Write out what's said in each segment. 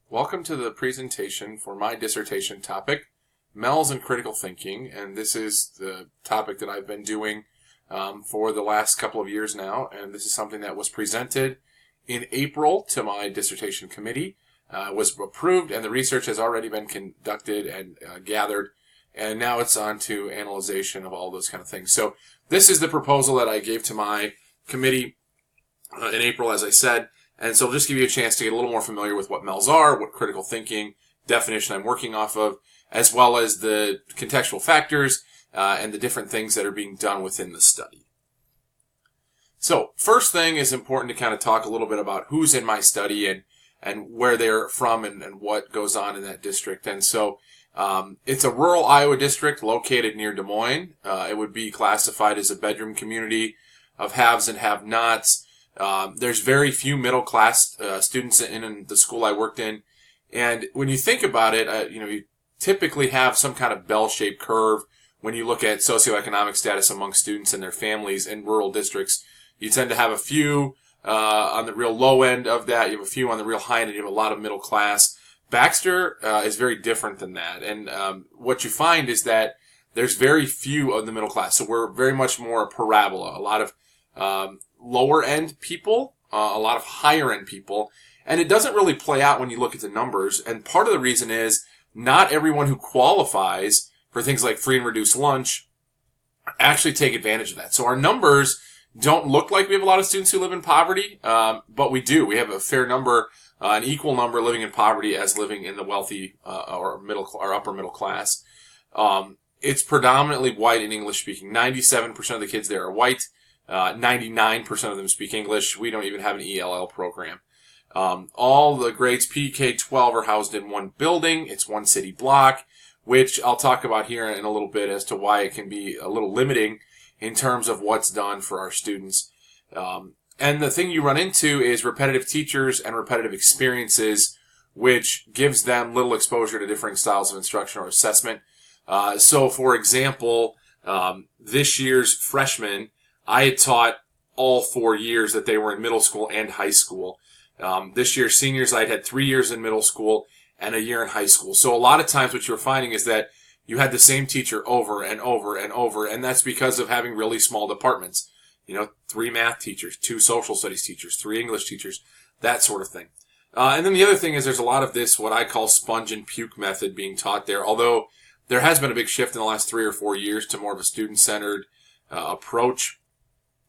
Welcome to the presentation for my dissertation topic, MELs and Critical Thinking, and this is the topic that I've been doing for the last couple of years now, and this is something that was presented in April to my dissertation committee, was approved, and the research has already been conducted and gathered, and now it's on to analyzation of all those kind of things. So this is the proposal that I gave to my committee in April, as I said. And so I'll just give you a chance to get a little more familiar with what MELs are, what critical thinking definition I'm working off of, as well as the contextual factors and the different things that are being done within the study. So first thing is important to kind of talk a little bit about who's in my study and where they're from and what goes on in that district. And so it's a rural Iowa district located near Des Moines. It would be classified as a bedroom community of haves and have-nots. There's very few middle-class students in the school I worked in, and when you think about it, you typically have some kind of bell-shaped curve when you look at socioeconomic status among students and their families in rural districts. You tend to have a few on the real low end of that, you have a few on the real high end, and you have a lot of middle class. Baxter is very different than that, and what you find is that there's very few of the middle class, so we're very much more a parabola, a lot of lower end people, a lot of higher end people, and it doesn't really play out when you look at the numbers. And part of the reason is not everyone who qualifies for things like free and reduced lunch actually take advantage of that. So our numbers don't look like we have a lot of students who live in poverty, but we do. We have a fair number, an equal number living in poverty as living in the wealthy or upper middle class. It's predominantly white and English speaking. 97% of the kids there are white. 99% of them speak English. We don't even have an ELL program. All the grades P-K-12 are housed in one building. It's one city block, which I'll talk about here in a little bit as to why it can be a little limiting in terms of what's done for our students. And the thing you run into is repetitive teachers and repetitive experiences, which gives them little exposure to differing styles of instruction or assessment. So, for example, this year's freshmen, I had taught all 4 years that they were in middle school and high school. This year's seniors, I'd had 3 years in middle school and a year in high school. So a lot of times what you're finding is that you had the same teacher over and over and over, and that's because of having really small departments. 3 math teachers, 2 social studies teachers, 3 English teachers, that sort of thing. And then the other thing is there's a lot of this, what I call sponge and puke method being taught there, although there has been a big shift in the last 3 or 4 years to more of a student-centered approach.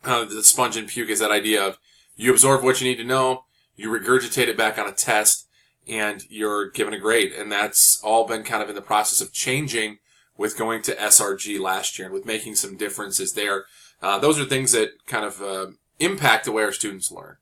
The sponge and puke is that idea of you absorb what you need to know, you regurgitate it back on a test, and you're given a grade. And that's all been kind of in the process of changing with going to SRG last year and with making some differences there. Those are things that kind of impact the way our students learn.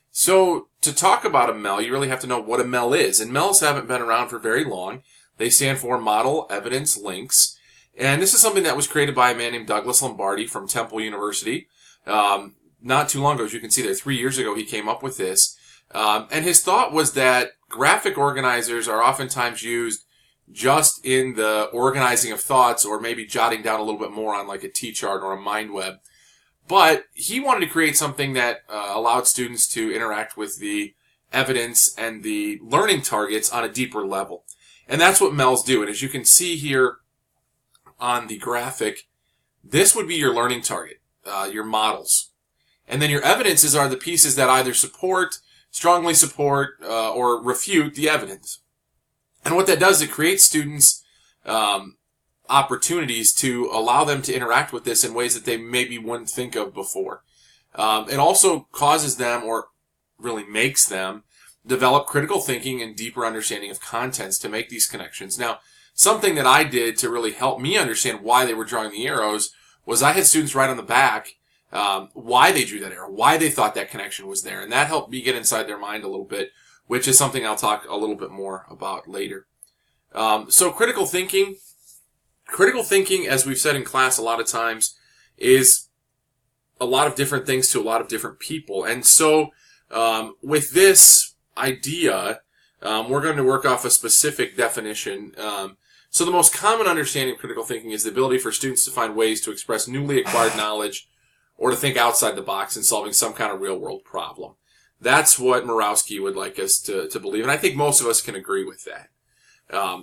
So to talk about a MEL, you really have to know what a MEL is. And MELs haven't been around for very long. They stand for Model Evidence Links. And this is something that was created by a man named Douglas Lombardi from Temple University. Not too long ago, as you can see there, 3 years ago, he came up with this. And his thought was that graphic organizers are oftentimes used just in the organizing of thoughts or maybe jotting down a little bit more on like a T-chart or a mind web. But he wanted to create something that allowed students to interact with the evidence and the learning targets on a deeper level. And that's what MELs do. And as you can see here on the graphic, this would be your learning target. Your models. And then your evidences are the pieces that either support, strongly support, or refute the evidence. And what that does, it creates students opportunities to allow them to interact with this in ways that they maybe wouldn't think of before. It also causes them, or really makes them, develop critical thinking and deeper understanding of contents to make these connections. Now, something that I did to really help me understand why they were drawing the arrows was I had students write on the back why they drew that arrow, why they thought that connection was there. And that helped me get inside their mind a little bit, which is something I'll talk a little bit more about later. So critical thinking, as we've said in class a lot of times, is a lot of different things to a lot of different people. And so with this idea, we're going to work off a specific definition. So the most common understanding of critical thinking is the ability for students to find ways to express newly acquired knowledge or to think outside the box in solving some kind of real-world problem. That's what Murawski would like us to believe, and I think most of us can agree with that.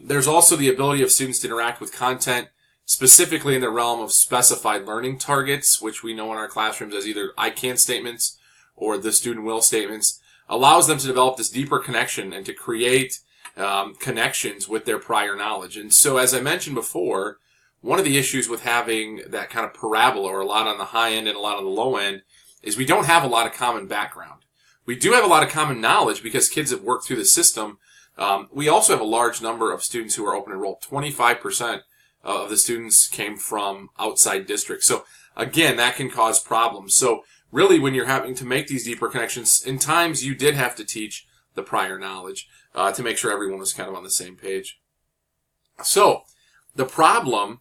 There's also the ability of students to interact with content, specifically in the realm of specified learning targets, which we know in our classrooms as either I can statements or the student will statements, allows them to develop this deeper connection and to create connections with their prior knowledge. And so, as I mentioned before, one of the issues with having that kind of parabola, or a lot on the high end and a lot on the low end, is we don't have a lot of common background. We do have a lot of common knowledge because kids have worked through the system. We also have a large number of students who are open enrolled. 25% of the students came from outside districts. So again, that can cause problems. So really, when you're having to make these deeper connections, in times you did have to teach the prior knowledge to make sure everyone was kind of on the same page. So the problem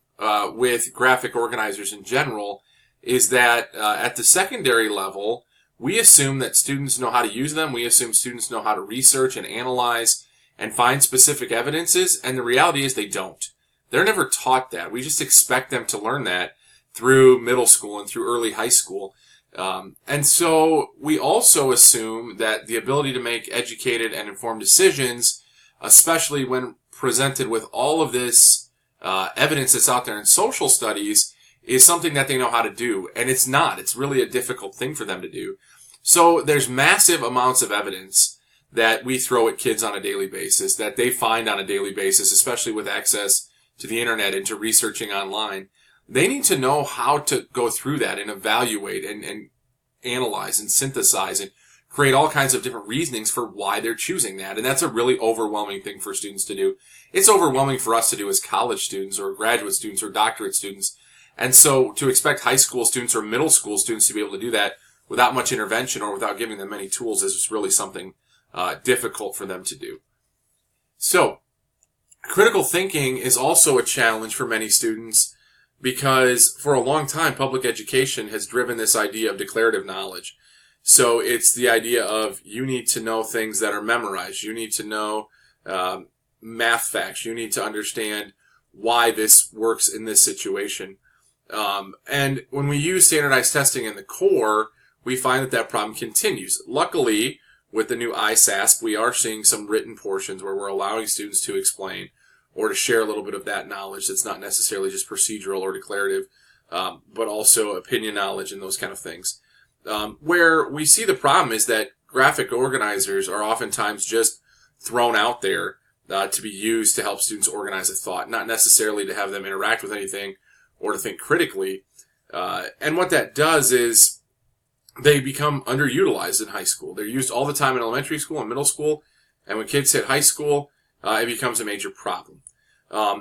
with graphic organizers in general is that at the secondary level, we assume that students know how to use them. We assume students know how to research and analyze and find specific evidences, and the reality is they don't. They're never taught that. We just expect them to learn that through middle school and through early high school. And so we also assume that the ability to make educated and informed decisions, especially when presented with all of this evidence that's out there in social studies, is something that they know how to do. And it's not. It's really a difficult thing for them to do. So there's massive amounts of evidence that we throw at kids on a daily basis, that they find on a daily basis, especially with access to the internet and to researching online. They need to know how to go through that and evaluate and analyze and synthesize and create all kinds of different reasonings for why they're choosing that. And that's a really overwhelming thing for students to do. It's overwhelming for us to do as college students or graduate students or doctorate students. And so to expect high school students or middle school students to be able to do that without much intervention or without giving them many tools is just really something difficult for them to do. So critical thinking is also a challenge for many students because for a long time, public education has driven this idea of declarative knowledge. So it's the idea of you need to know things that are memorized. You need to know math facts. You need to understand why this works in this situation. And when we use standardized testing in the core, we find that that problem continues. Luckily, with the new ISASP, we are seeing some written portions where we're allowing students to explain or to share a little bit of that knowledge that's not necessarily just procedural or declarative, but also opinion knowledge and those kind of things. Where we see the problem is that graphic organizers are oftentimes just thrown out there to be used to help students organize a thought, not necessarily to have them interact with anything or to think critically. And what that does is they become underutilized in high school. They're used all the time in elementary school and middle school, and when kids hit high school, it becomes a major problem.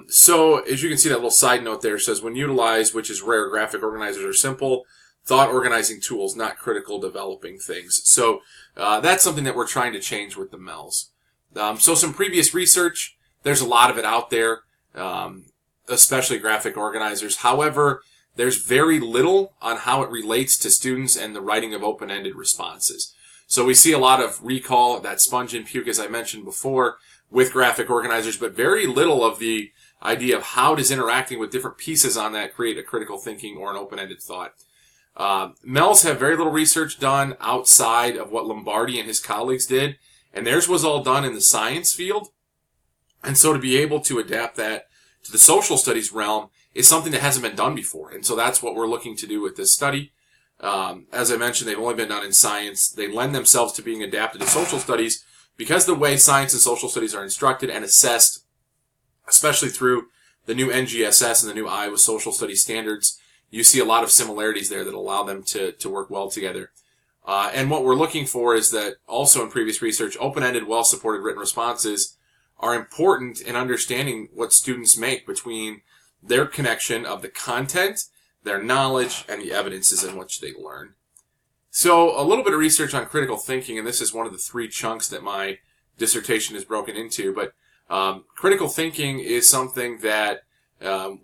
So as you can see, that little side note there says, when utilized, which is rare, graphic organizers are simple, thought organizing tools, not critical developing things. So that's something that we're trying to change with the MELs. So some previous research, there's a lot of it out there, especially graphic organizers. However, there's very little on how it relates to students and the writing of open-ended responses. So we see a lot of recall, that sponge and puke, as I mentioned before, with graphic organizers, but very little of the idea of how does interacting with different pieces on that create a critical thinking or an open-ended thought. MELs have very little research done outside of what Lombardi and his colleagues did, and theirs was all done in the science field. And so to be able to adapt that to the social studies realm is something that hasn't been done before. And so that's what we're looking to do with this study. As I mentioned, they've only been done in science. They lend themselves to being adapted to social studies because the way science and social studies are instructed and assessed, especially through the new NGSS and the new Iowa Social Studies standards, you see a lot of similarities there that allow them to work well together. And what we're looking for is that also in previous research, open-ended, well-supported written responses are important in understanding what students make between their connection of the content, their knowledge, and the evidences in which they learn. So a little bit of research on critical thinking, and this is one of the three chunks that my dissertation is broken into, but critical thinking is something that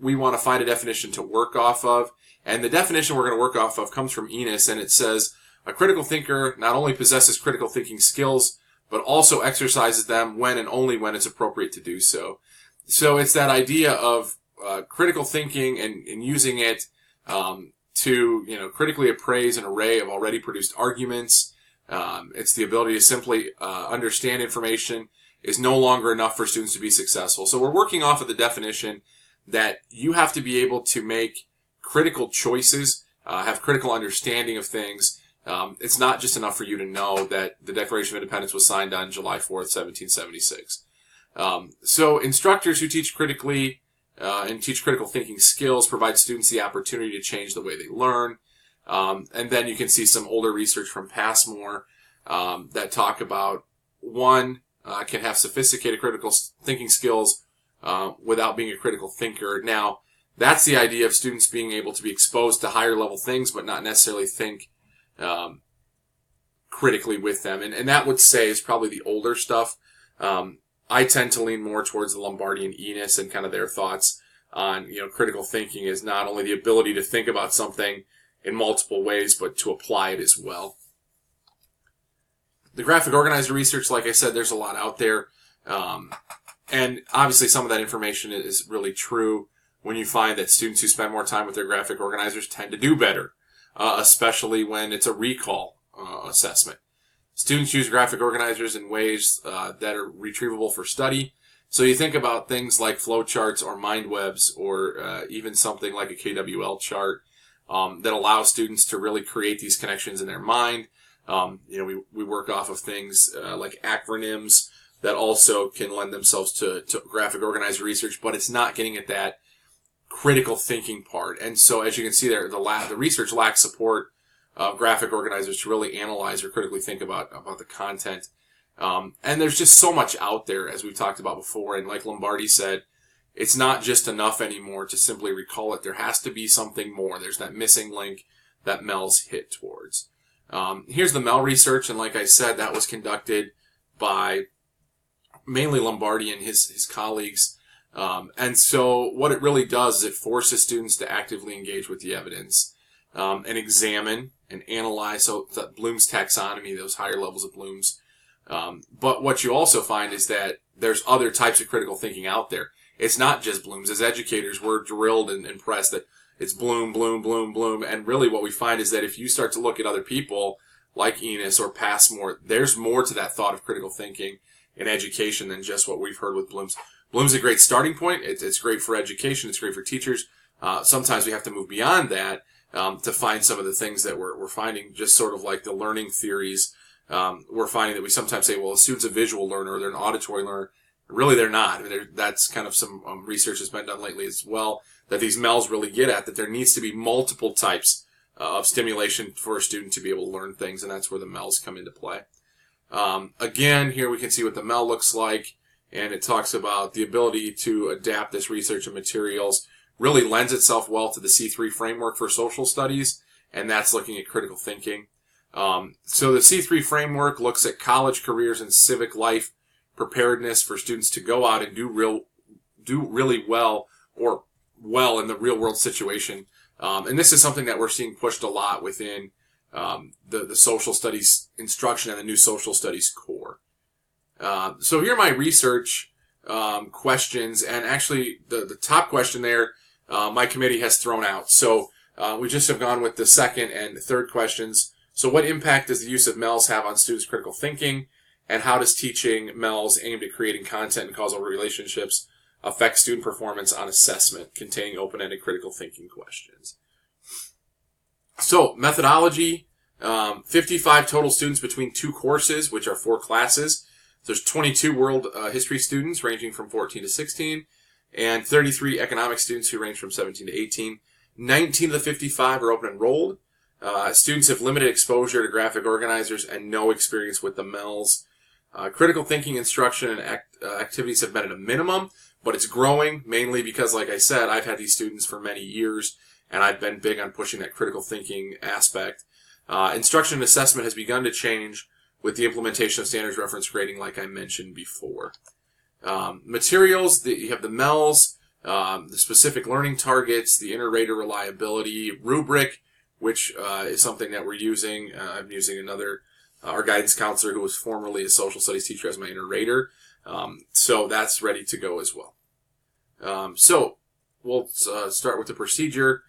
we want to find a definition to work off of, and the definition we're going to work off of comes from Enos, and it says, a critical thinker not only possesses critical thinking skills, but also exercises them when and only when it's appropriate to do so. So it's that idea of critical thinking and using it to critically appraise an array of already produced arguments, It's the ability to simply understand information is no longer enough for students to be successful. So we're working off of the definition that you have to be able to make critical choices, have critical understanding of things. It's not just enough for you to know that the Declaration of Independence was signed on July 4th, 1776. So instructors who teach critically and teach critical thinking skills provide students the opportunity to change the way they learn. And then you can see some older research from Passmore that talk about one can have sophisticated critical thinking skills without being a critical thinker. Now, that's the idea of students being able to be exposed to higher level things, but not necessarily think critically with them. And that would say is probably the older stuff. I tend to lean more towards the Lombardi and Enos and kind of their thoughts on, critical thinking is not only the ability to think about something in multiple ways, but to apply it as well. The graphic organizer research, like I said, there's a lot out there. And obviously some of that information is really true when you find that students who spend more time with their graphic organizers tend to do better, especially when it's a recall assessment. Students use graphic organizers in ways that are retrievable for study. So you think about things like flowcharts or mind webs or even something like a KWL chart that allows students to really create these connections in their mind. We work off of things like acronyms that also can lend themselves to graphic organizer research, but it's not getting at that critical thinking part. And so as you can see there, the research lacks support of graphic organizers to really analyze or critically think about the content. And there's just so much out there, as we've talked about before. And like Lombardi said, it's not just enough anymore to simply recall it. There has to be something more. There's that missing link that MELS hit towards. Here's the MEL research, and like I said, that was conducted by mainly Lombardi and his colleagues. And so what it really does is it forces students to actively engage with the evidence and examine and analyze. So Bloom's taxonomy, those higher levels of Bloom's. But what you also find is that there's other types of critical thinking out there. It's not just Bloom's. As educators, we're drilled and impressed that it's Bloom, Bloom, Bloom, Bloom. And really what we find is that if you start to look at other people like Enos or Passmore, there's more to that thought of critical thinking in education than just what we've heard with Bloom's. Bloom's a great starting point. It's great for education. It's great for teachers. Sometimes we have to move beyond that to find some of the things that we're finding, just sort of like the learning theories. We're finding that we sometimes say, well, a student's a visual learner or they're an auditory learner. Really, they're not. I mean, that's kind of some research that's been done lately as well, that these MELs really get at, that there needs to be multiple types of stimulation for a student to be able to learn things, and that's where the MELs come into play. Again, here we can see what the MEL looks like, and it talks about the ability to adapt this research and materials really lends itself well to the C3 framework for social studies, and that's looking at critical thinking. So the C3 framework looks at college careers and civic life preparedness for students to go out and do really well in the real world situation. And this is something that we're seeing pushed a lot within the social studies instruction and the new social studies core. So here are my research questions, and actually the top question there my committee has thrown out. So we just have gone with the second and third questions. So what impact does the use of MELs have on students' critical thinking? And how does teaching MELs aimed at creating content and causal relationships affect student performance on assessment containing open-ended critical thinking questions? So methodology, 55 total students between two courses, which are 4 classes. There's 22 world history students ranging from 14 to 16, and 33 economic students who range from 17 to 18. 19 of the 55 are open enrolled. Students have limited exposure to graphic organizers and no experience with the MELs. Critical thinking instruction and activities have been at a minimum, but it's growing, mainly because, like I said, I've had these students for many years, and I've been big on pushing that critical thinking aspect. Instruction and assessment has begun to change with the implementation of standards reference grading, like I mentioned before. Materials, you have the MELs, the specific learning targets, the inter-rater reliability, rubric, which is something that we're using. I'm using our guidance counselor who was formerly a social studies teacher as my inter-rater. So that's ready to go as well. So we'll start with the procedure.